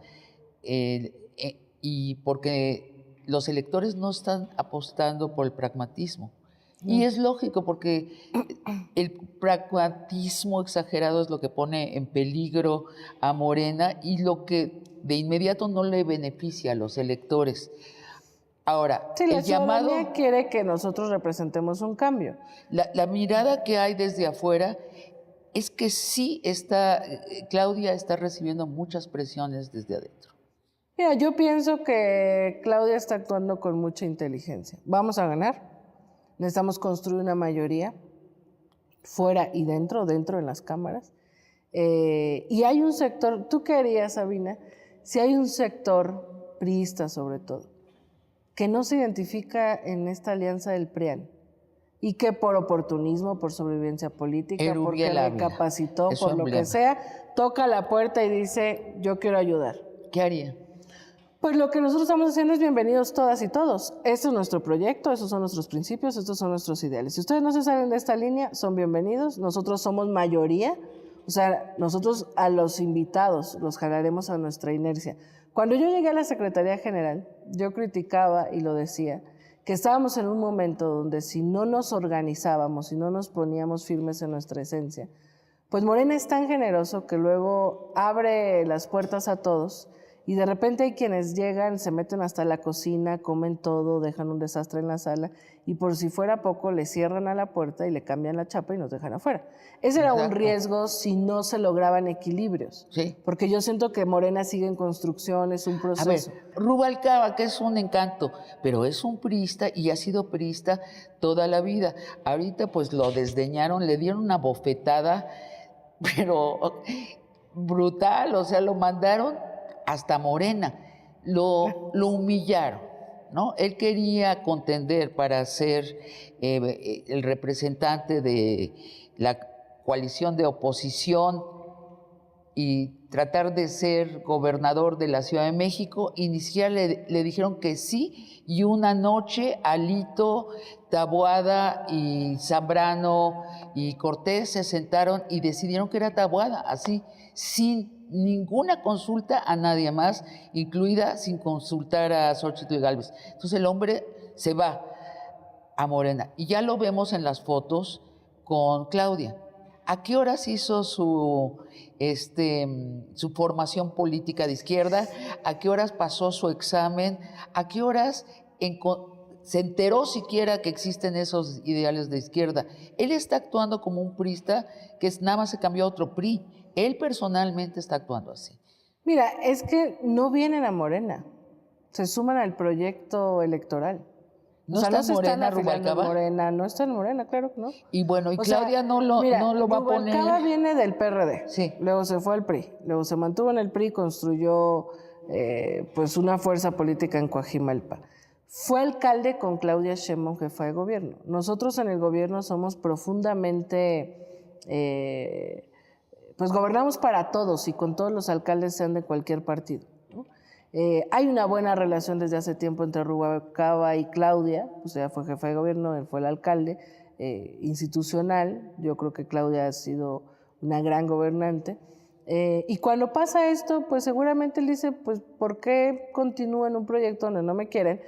Y porque los electores no están apostando por el pragmatismo. No. Y es lógico porque el pragmatismo exagerado es lo que pone en peligro a Morena y lo que de inmediato no le beneficia a los electores. Ahora, sí, la ciudadanía quiere que nosotros representemos un cambio. La mirada que hay desde afuera es que sí Claudia está recibiendo muchas presiones desde adentro. Mira, yo pienso que Claudia está actuando con mucha inteligencia. Vamos a ganar. Necesitamos construir una mayoría fuera y dentro en las cámaras. Y hay un sector, ¿tú qué harías, Sabina? Si hay un sector priista sobre todo, que no se identifica en esta alianza del PRIAN y que por oportunismo, por sobrevivencia política, porque recapacitó, por lo que sea, toca la puerta y dice, yo quiero ayudar. ¿Qué haría? Pues lo que nosotros estamos haciendo es bienvenidos todas y todos. Este es nuestro proyecto, esos son nuestros principios, estos son nuestros ideales. Si ustedes no se salen de esta línea, son bienvenidos. Nosotros somos mayoría, o sea, nosotros a los invitados los jalaremos a nuestra inercia. Cuando yo llegué a la Secretaría General, yo criticaba y lo decía, que estábamos en un momento donde si no nos organizábamos, si no nos poníamos firmes en nuestra esencia, pues Morena es tan generoso que luego abre las puertas a todos. Y de repente hay quienes llegan, se meten hasta la cocina, comen todo, dejan un desastre en la sala y por si fuera poco le cierran a la puerta y le cambian la chapa y nos dejan afuera. Ese era un riesgo si no se lograban equilibrios. Sí. Porque yo siento que Morena sigue en construcción, es un proceso. A ver, Rubalcaba, que es un encanto, pero es un priista y ha sido priista toda la vida. Ahorita pues lo desdeñaron, le dieron una bofetada, pero brutal, o sea, lo mandaron hasta Morena, lo humillaron, ¿no? Él quería contender para ser el representante de la coalición de oposición y tratar de ser gobernador de la Ciudad de México, y ni siquiera le dijeron que sí, y una noche Alito, Taboada y Zambrano y Cortés se sentaron y decidieron que era Taboada, así, sin ninguna consulta a nadie más, incluida sin consultar a Xóchitl Gálvez. Entonces el hombre se va a Morena y ya lo vemos en las fotos con Claudia. ¿A qué horas hizo su formación política de izquierda? ¿A qué horas pasó su examen? ¿A qué horas se enteró siquiera que existen esos ideales de izquierda? Él está actuando como un priista que nada más se cambió a otro PRI. Él personalmente está actuando así. Mira, es que no vienen a Morena, se suman al proyecto electoral. No está en Morena, Rubalcaba. Morena, no está en Morena, claro que no. Y bueno, y Claudia no lo va a poner. Rubalcaba viene del PRD, sí. Luego se fue al PRI, luego se mantuvo en el PRI, construyó pues una fuerza política en Coajimalpa. Fue alcalde con Claudia Sheinbaum, jefa de gobierno. Nosotros en el gobierno somos profundamente, pues gobernamos para todos y con todos los alcaldes, sean de cualquier partido. Hay una buena relación desde hace tiempo entre Rubalcaba y Claudia, pues ella fue jefa de gobierno, él fue el alcalde institucional. Yo creo que Claudia ha sido una gran gobernante. Y cuando pasa esto, pues seguramente él dice, pues ¿por qué continúo en un proyecto donde no me quieren?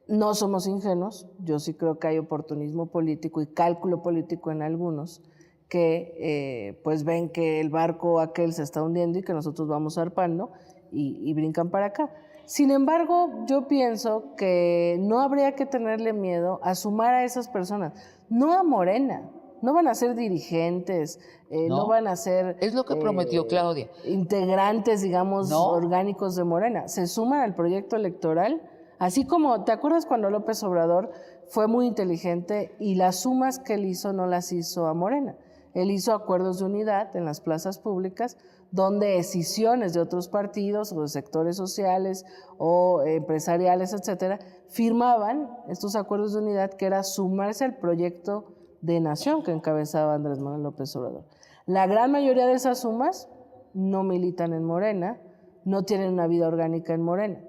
No somos ingenuos, yo sí creo que hay oportunismo político y cálculo político en algunos que pues ven que el barco aquel se está hundiendo y que nosotros vamos zarpando y brincan para acá. Sin embargo, yo pienso que no habría que tenerle miedo a sumar a esas personas, no a Morena. No van a ser dirigentes, no van a ser... Es lo que prometió Claudia. Integrantes, digamos, orgánicos de Morena. Se suman al proyecto electoral, así como, ¿te acuerdas cuando López Obrador fue muy inteligente y las sumas que él hizo no las hizo a Morena? Él hizo acuerdos de unidad en las plazas públicas donde escisiones de otros partidos o de sectores sociales o empresariales, etcétera, firmaban estos acuerdos de unidad que era sumarse al proyecto de nación que encabezaba Andrés Manuel López Obrador. La gran mayoría de esas sumas no militan en Morena, no tienen una vida orgánica en Morena.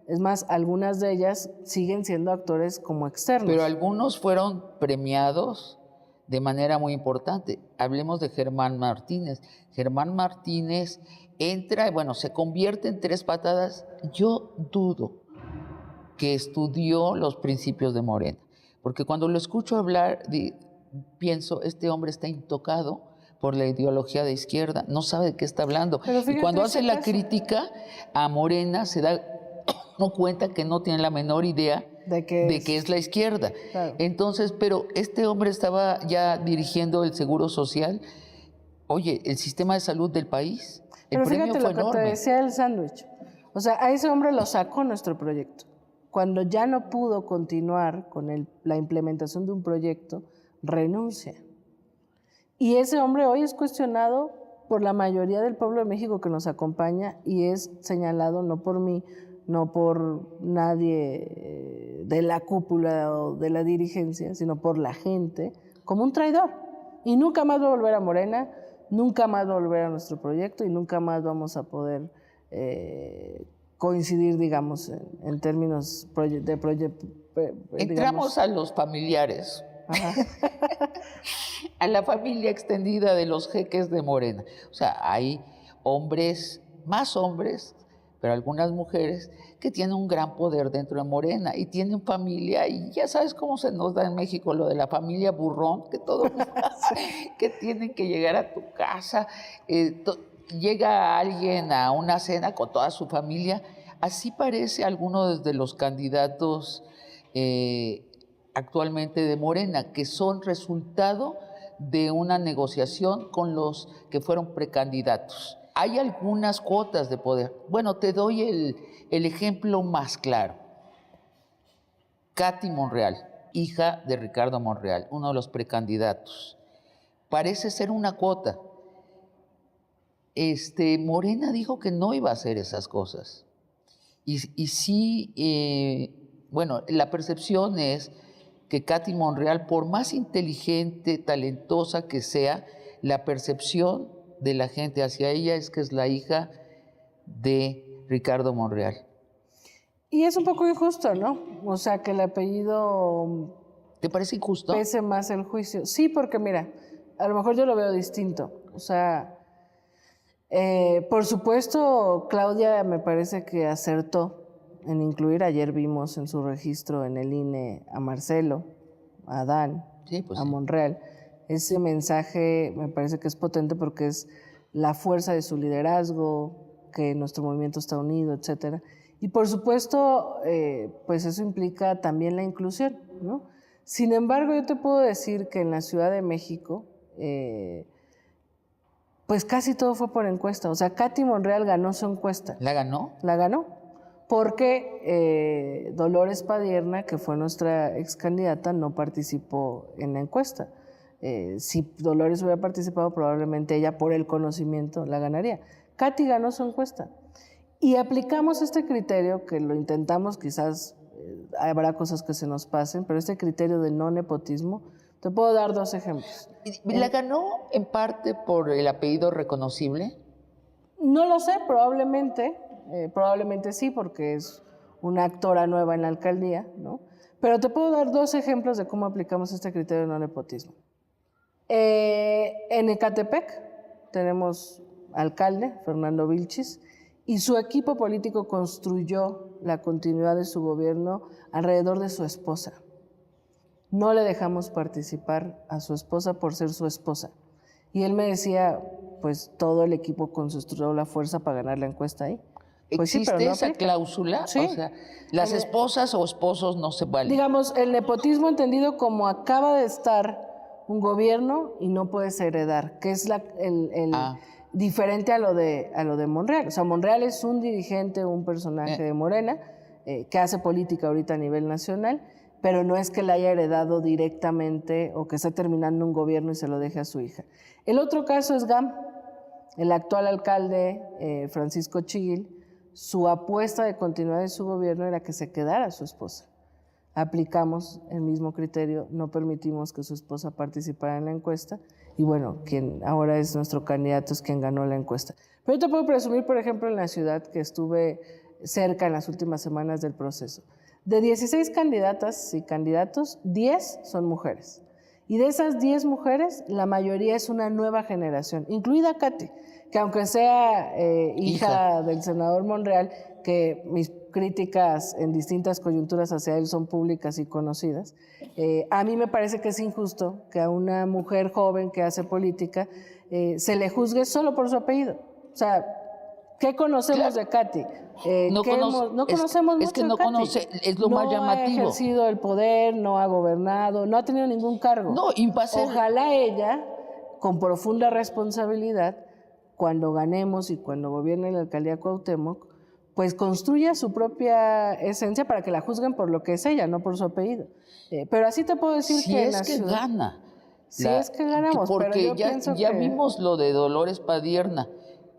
Es más, algunas de ellas siguen siendo actores como externos. Pero algunos fueron premiados de manera muy importante. Hablemos de Germán Martínez. Germán Martínez entra, bueno, se convierte en 3 patadas. Yo dudo que estudió los principios de Morena, porque cuando lo escucho hablar, pienso, este hombre está intocado por la ideología de izquierda, no sabe de qué está hablando. Y cuando hace la crítica a Morena, se da cuenta que no tiene la menor idea de qué es la izquierda. Claro. Entonces, pero este hombre estaba ya dirigiendo el Seguro Social, oye, el sistema de salud del país. Pero el premio fíjate fue lo enorme. Que te decía el sándwich. O sea, a ese hombre lo sacó nuestro proyecto. Cuando ya no pudo continuar con la implementación de un proyecto, renuncia. Y ese hombre hoy es cuestionado por la mayoría del pueblo de México que nos acompaña y es señalado no por mí, no por nadie de la cúpula o de la dirigencia, sino por la gente, como un traidor. Y nunca más va a volver a Morena, nunca más va a volver a nuestro proyecto y nunca más vamos a poder coincidir, digamos, en términos de proyecto. Entramos a los familiares. A la familia extendida de los jeques de Morena. O sea, hay hombres, más hombres, pero algunas mujeres que tienen un gran poder dentro de Morena y tienen familia, y ya sabes cómo se nos da en México lo de la familia burrón, que todo que tienen que llegar a tu casa, llega alguien a una cena con toda su familia. Así parece alguno de los candidatos actualmente de Morena, que son resultado de una negociación con los que fueron precandidatos. Hay algunas cuotas de poder. Bueno, te doy el ejemplo más claro. Katy Monreal, hija de Ricardo Monreal, uno de los precandidatos. Parece ser una cuota. Morena dijo que no iba a hacer esas cosas. Y sí, bueno, la percepción es que Katy Monreal, por más inteligente, talentosa que sea, la percepción de la gente hacia ella es que es la hija de Ricardo Monreal. Y es un poco injusto, ¿no? O sea, que el apellido... ¿Te parece injusto? Pese más el juicio. Sí, porque mira, a lo mejor yo lo veo distinto. O sea, Por supuesto, Claudia me parece que acertó en incluir, ayer vimos en su registro en el INE a Marcelo, a Adán, Sí, pues a sí. Monreal. Ese mensaje me parece que es potente porque es la fuerza de su liderazgo, que nuestro movimiento está unido, etcétera. Y por supuesto, pues eso implica también la inclusión, ¿no? Sin embargo, yo te puedo decir que en la Ciudad de México, pues casi todo fue por encuesta. O sea, Katy Monreal ganó su encuesta. ¿La ganó? La ganó porque Dolores Padierna, que fue nuestra ex candidata, no participó en la encuesta. Si Dolores hubiera participado, probablemente ella, por el conocimiento, la ganaría. Katy ganó su encuesta. Y aplicamos este criterio, que lo intentamos, quizás habrá cosas que se nos pasen, pero este criterio de no nepotismo, te puedo dar 2 ejemplos. ¿La ganó en parte por el apellido reconocible? No lo sé, probablemente sí, porque es una actora nueva en la alcaldía, ¿no? Pero te puedo dar 2 ejemplos de cómo aplicamos este criterio de no nepotismo. En Ecatepec tenemos alcalde, Fernando Vilchis, y su equipo político construyó la continuidad de su gobierno alrededor de su esposa. No le dejamos participar a su esposa por ser su esposa. Y él me decía, pues todo el equipo construyó la fuerza para ganar la encuesta ahí. Pues ¿Existe sí, pero no esa aplica. cláusula? Sí. O sea, las esposas o esposos no se valen. Digamos, el nepotismo entendido como acaba de estar un gobierno y no puedes heredar, que es diferente a lo de Monreal. O sea, Monreal es un dirigente, un personaje de Morena, que hace política ahorita a nivel nacional, pero no es que la haya heredado directamente o que esté terminando un gobierno y se lo deje a su hija. El otro caso es GAM, el actual alcalde Francisco Chiguil. Su apuesta de continuidad de su gobierno era que se quedara su esposa. Aplicamos el mismo criterio, no permitimos que su esposa participara en la encuesta y bueno, quien ahora es nuestro candidato es quien ganó la encuesta. Pero yo te puedo presumir, por ejemplo, en la ciudad que estuve cerca en las últimas semanas del proceso. De 16 candidatas y candidatos, 10 son mujeres. Y de esas 10 mujeres, la mayoría es una nueva generación, incluida Katy, que aunque sea hija del senador Monreal, que mis críticas en distintas coyunturas hacia él son públicas y conocidas, a mí me parece que es injusto que a una mujer joven que hace política se le juzgue solo por su apellido. O sea, ¿qué conocemos de Katy? No conocemos mucho es que no de Katy. conoce, es lo más llamativo. No ha ejercido el poder, no ha gobernado, no ha tenido ningún cargo. No, y va a ser... Ojalá ella, con profunda responsabilidad, cuando ganemos y cuando gobierne la alcaldía Cuauhtémoc, pues construya su propia esencia para que la juzguen por lo que es ella, no por su apellido. Pero así te puedo decir si que es que gana. Si es que ganamos, porque pero yo pienso ya que... vimos lo de Dolores Padierna.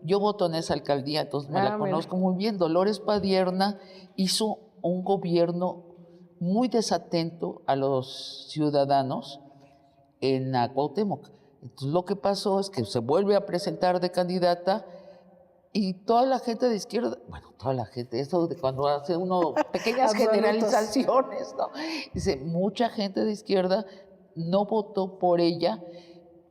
Yo voto en esa alcaldía, entonces me la conozco muy bien. Dolores Padierna hizo un gobierno muy desatento a los ciudadanos en Cuauhtémoc. Entonces lo que pasó es que se vuelve a presentar de candidata y toda la gente de izquierda, bueno, toda la gente, eso de cuando hace uno pequeñas generalizaciones, ¿no? Dice, mucha gente de izquierda no votó por ella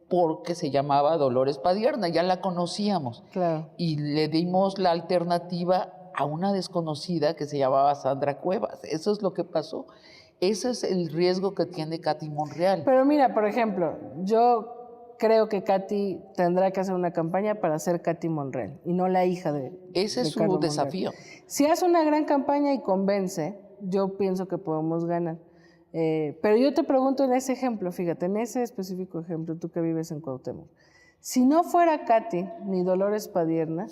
porque se llamaba Dolores Padierna, ya la conocíamos. Claro. Y le dimos la alternativa a una desconocida que se llamaba Sandra Cuevas. Eso es lo que pasó. Ese es el riesgo que tiene Katy Monreal. Pero mira, por ejemplo, yo creo que Katy tendrá que hacer una campaña para ser Katy Monreal y no la hija de Ese es su desafío. Si hace una gran campaña y convence, yo pienso que podemos ganar. Pero yo te pregunto en ese ejemplo, fíjate, en ese específico ejemplo, tú que vives en Cuauhtémoc, si no fuera Katy ni Dolores Padierna,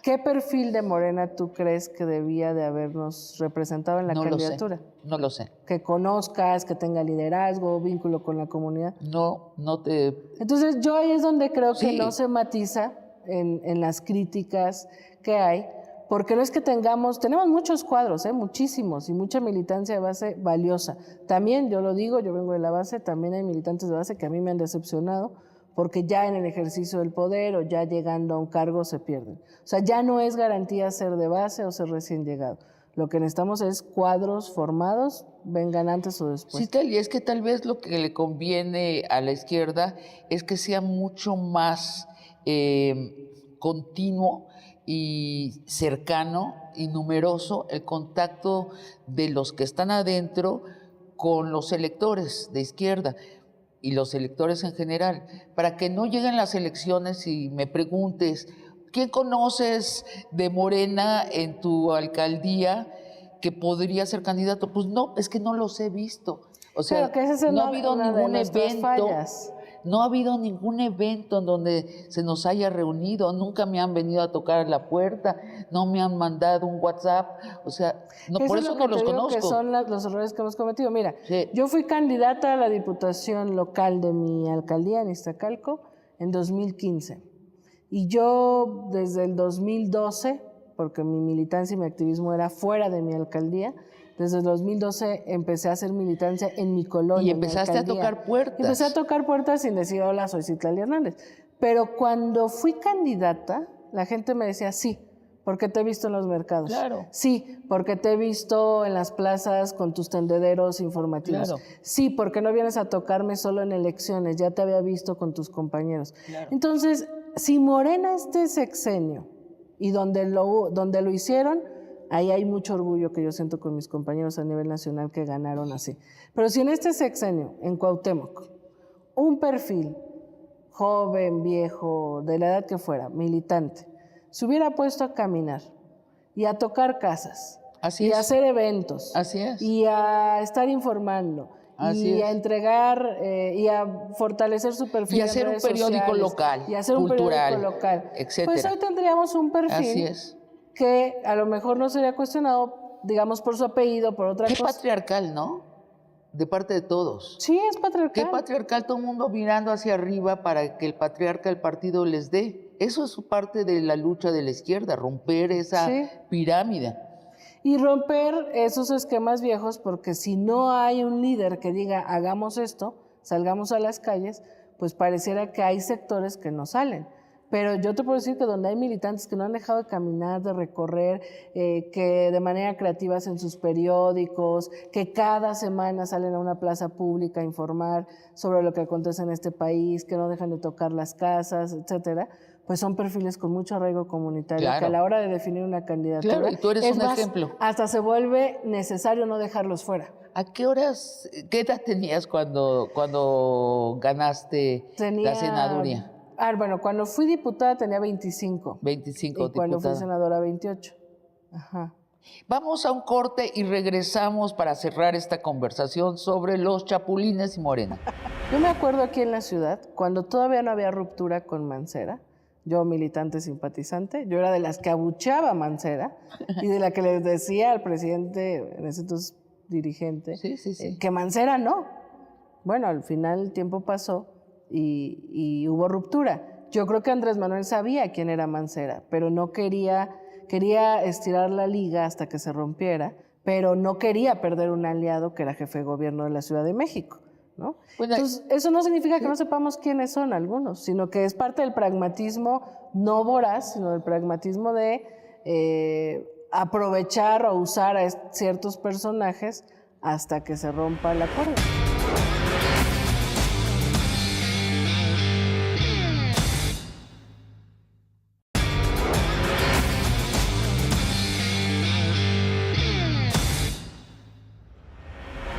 ¿qué perfil de Morena tú crees que debía de habernos representado en la candidatura? No lo sé. Que conozcas, que tenga liderazgo, vínculo con la comunidad. No te... Entonces yo ahí es donde creo que no se matiza en las críticas que hay, porque no es que tenemos muchos cuadros, muchísimos, y mucha militancia de base valiosa. También, yo lo digo, yo vengo de la base, también hay militantes de base que a mí me han decepcionado, porque ya en el ejercicio del poder o ya llegando a un cargo se pierden. O sea, ya no es garantía ser de base o ser recién llegado. Lo que necesitamos es cuadros formados, vengan antes o después. Sí, y es que tal vez lo que le conviene a la izquierda es que sea mucho más continuo y cercano y numeroso el contacto de los que están adentro con los electores de izquierda y los electores en general, para que no lleguen las elecciones y me preguntes, ¿quién conoces de Morena en tu alcaldía que podría ser candidato? Pues no, es que no los he visto. O sea, no ha habido ningún evento. No ha habido ningún evento en donde se nos haya reunido, nunca me han venido a tocar la puerta, no me han mandado un WhatsApp, o sea, no, por eso no los conozco. Que son los errores que hemos cometido. Mira, sí. Yo fui candidata a la diputación local de mi alcaldía en Iztacalco en 2015 y yo desde el 2012, porque mi militancia y mi activismo era fuera de mi alcaldía, desde el 2012 empecé a hacer militancia en mi colonia. Y empezaste a tocar puertas. Empecé a tocar puertas sin decir, hola, soy Citlali Hernández. Pero cuando fui candidata, la gente me decía, sí, porque te he visto en los mercados. Claro. Sí, porque te he visto en las plazas con tus tendederos informativos. Claro. Sí, porque no vienes a tocarme solo en elecciones, ya te había visto con tus compañeros. Claro. Entonces, si Morena este sexenio y donde lo hicieron, ahí hay mucho orgullo que yo siento con mis compañeros a nivel nacional que ganaron así. Pero si en este sexenio, en Cuauhtémoc, un perfil joven, viejo, de la edad que fuera, militante, se hubiera puesto a caminar y a tocar casas, Así es. a hacer eventos, Así es. y a estar informando, Así y es. a entregar y a fortalecer su perfil y hacer en un redes periódico sociales, local, y hacer cultural, un periódico local, etcétera. pues hoy tendríamos un perfil. Así es. Que a lo mejor no sería cuestionado, digamos, por su apellido, por otra cosa. Qué patriarcal, ¿no? De parte de todos. Sí, es patriarcal. Qué patriarcal, todo el mundo mirando hacia arriba para que el patriarca del partido les dé. Eso es parte de la lucha de la izquierda, romper esa pirámide. Y romper esos esquemas viejos, porque si no hay un líder que diga, hagamos esto, salgamos a las calles, pues pareciera que hay sectores que no salen. Pero yo te puedo decir que donde hay militantes que no han dejado de caminar, de recorrer, que de manera creativa hacen sus periódicos, que cada semana salen a una plaza pública a informar sobre lo que acontece en este país, que no dejan de tocar las casas, etcétera, pues son perfiles con mucho arraigo comunitario, claro. que a la hora de definir una candidatura, claro, y tú eres un ejemplo. Hasta se vuelve necesario no dejarlos fuera. ¿A qué edad tenías cuando ganaste la senaduría? Bueno, cuando fui diputada tenía 25. 25 y cuando fui senadora 28. Ajá. Vamos a un corte y regresamos para cerrar esta conversación sobre los chapulines y Morena. Yo me acuerdo aquí en la ciudad, cuando todavía no había ruptura con Mancera, yo militante simpatizante, yo era de las que abucheaba a Mancera y de la que les decía al presidente, en ese entonces dirigente, que Mancera no. Bueno, al final el tiempo pasó y hubo ruptura. Yo creo que Andrés Manuel sabía quién era Mancera, pero no quería estirar la liga hasta que se rompiera, pero no quería perder un aliado que era jefe de gobierno de la Ciudad de México, ¿no? Bueno, entonces, eso no significa que no sepamos quiénes son algunos, sino que es parte del pragmatismo no voraz, sino del pragmatismo de aprovechar o usar a ciertos personajes hasta que se rompa la cuerda.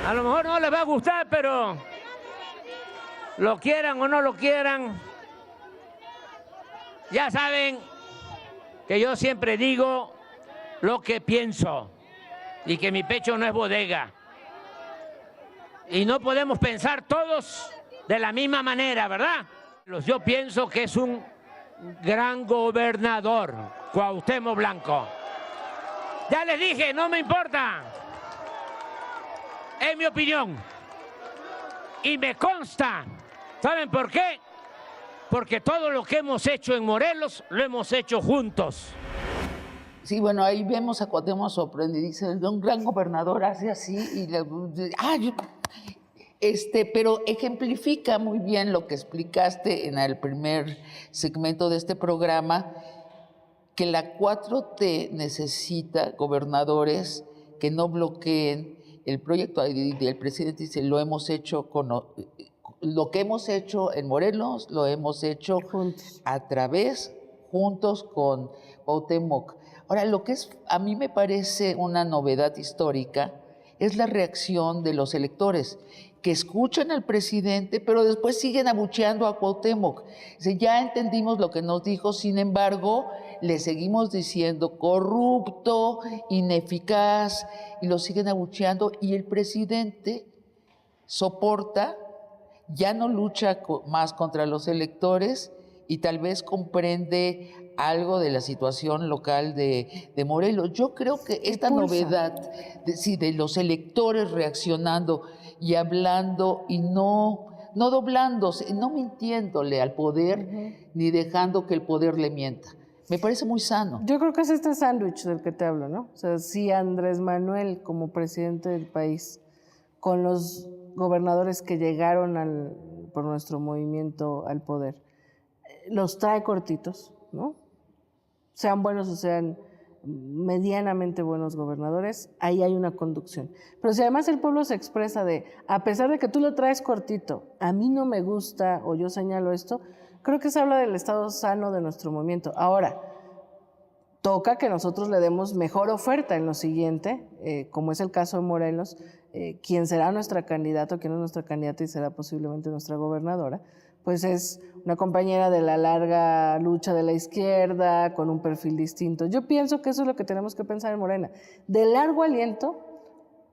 A lo mejor no les va a gustar, pero lo quieran o no lo quieran, ya saben que yo siempre digo lo que pienso y que mi pecho no es bodega. Y no podemos pensar todos de la misma manera, ¿verdad? Yo pienso que es un gran gobernador, Cuauhtémoc Blanco. Ya les dije, no me importa. Es mi opinión. Y me consta. ¿Saben por qué? Porque todo lo que hemos hecho en Morelos, lo hemos hecho juntos. Sí, bueno, ahí vemos a Cuauhtémoc sorprendido. Dice, un gran gobernador hace así. Pero ejemplifica muy bien lo que explicaste en el primer segmento de este programa, que la 4T necesita gobernadores que no bloqueen el proyecto. El presidente dice, lo que hemos hecho en Morelos, lo hemos hecho juntos, a través, juntos con Cuauhtémoc. Ahora, lo que a mí me parece una novedad histórica es la reacción de los electores, que escuchan al presidente, pero después siguen abucheando a Cuauhtémoc. Dice, ya entendimos lo que nos dijo, sin embargo, le seguimos diciendo corrupto, ineficaz, y lo siguen abucheando, y el presidente soporta, ya no lucha más contra los electores, y tal vez comprende algo de la situación local de Morelos. Yo creo que esta novedad de los electores reaccionando y hablando y no doblándose, no mintiéndole al poder, ni dejando que el poder le mienta. Me parece muy sano. Yo creo que es este sándwich del que te hablo, ¿no? O sea, si Andrés Manuel, como presidente del país, con los gobernadores que llegaron por nuestro movimiento al poder, los trae cortitos, ¿no? Sean buenos o sean medianamente buenos gobernadores, ahí hay una conducción. Pero si además el pueblo se expresa a pesar de que tú lo traes cortito, a mí no me gusta o yo señalo esto, creo que se habla del estado sano de nuestro movimiento. Ahora, toca que nosotros le demos mejor oferta en lo siguiente, como es el caso de Morelos, quien será nuestra candidata, quien es nuestra candidata y será posiblemente nuestra gobernadora, pues es una compañera de la larga lucha de la izquierda, con un perfil distinto. Yo pienso que eso es lo que tenemos que pensar en Morena. De largo aliento,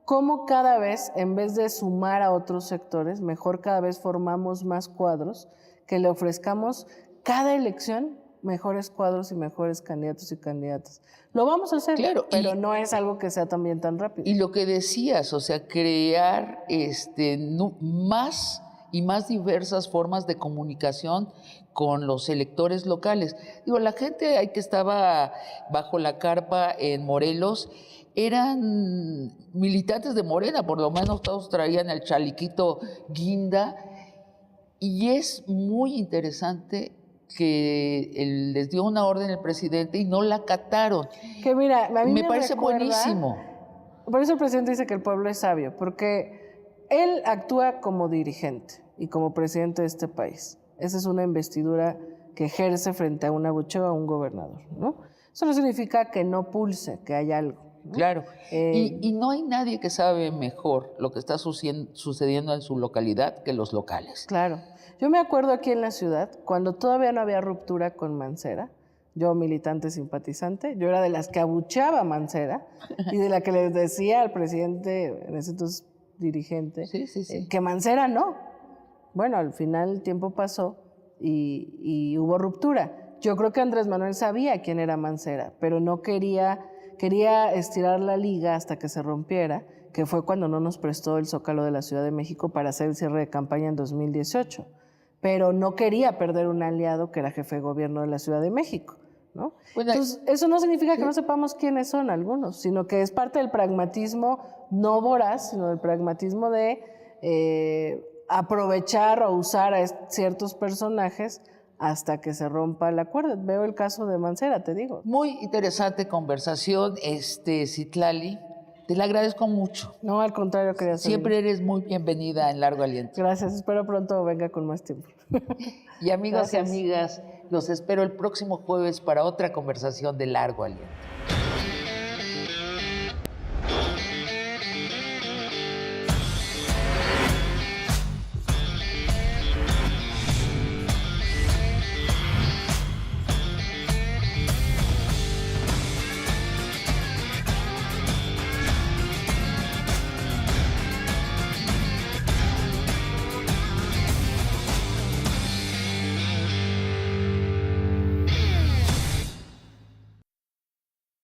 cómo cada vez, en vez de sumar a otros sectores, mejor cada vez formamos más cuadros, que le ofrezcamos cada elección mejores cuadros y mejores candidatos y candidatas. Lo vamos a hacer, claro, pero no es algo que sea también tan rápido. Y lo que decías, o sea, crear más y más diversas formas de comunicación con los electores locales. Digo, la gente ahí que estaba bajo la carpa en Morelos eran militantes de Morena, por lo menos todos traían el chaliquito guinda, y es muy interesante que les dio una orden el presidente y no la acataron. Que mira, a mí me parece buenísimo. Por eso el presidente dice que el pueblo es sabio, porque él actúa como dirigente y como presidente de este país. Esa es una investidura que ejerce frente a un abucheo a un gobernador, ¿no? Eso no significa que no pulse, que hay algo, ¿no? Claro, y no hay nadie que sabe mejor lo que está sucediendo en su localidad que los locales. Claro. Yo me acuerdo aquí en la ciudad, cuando todavía no había ruptura con Mancera, yo militante simpatizante, yo era de las que abucheaba a Mancera y de la que les decía al presidente, en ese entonces dirigente, que Mancera no. Bueno, al final el tiempo pasó y hubo ruptura. Yo creo que Andrés Manuel sabía quién era Mancera, pero no quería estirar la liga hasta que se rompiera, que fue cuando no nos prestó el Zócalo de la Ciudad de México para hacer el cierre de campaña en 2018. Pero no quería perder un aliado que era jefe de gobierno de la Ciudad de México, ¿no? Bueno, entonces, eso no significa que no sepamos quiénes son algunos, sino que es parte del pragmatismo no voraz, sino del pragmatismo de aprovechar o usar a ciertos personajes hasta que se rompa el acuerdo. Veo el caso de Mancera, te digo. Muy interesante conversación, Citlali. Te la agradezco mucho. No, al contrario, quería saber. Siempre eres muy bienvenida en Largo Aliento. Gracias, espero pronto venga con más tiempo. Y amigos y amigas, los espero el próximo jueves para otra conversación de Largo Aliento.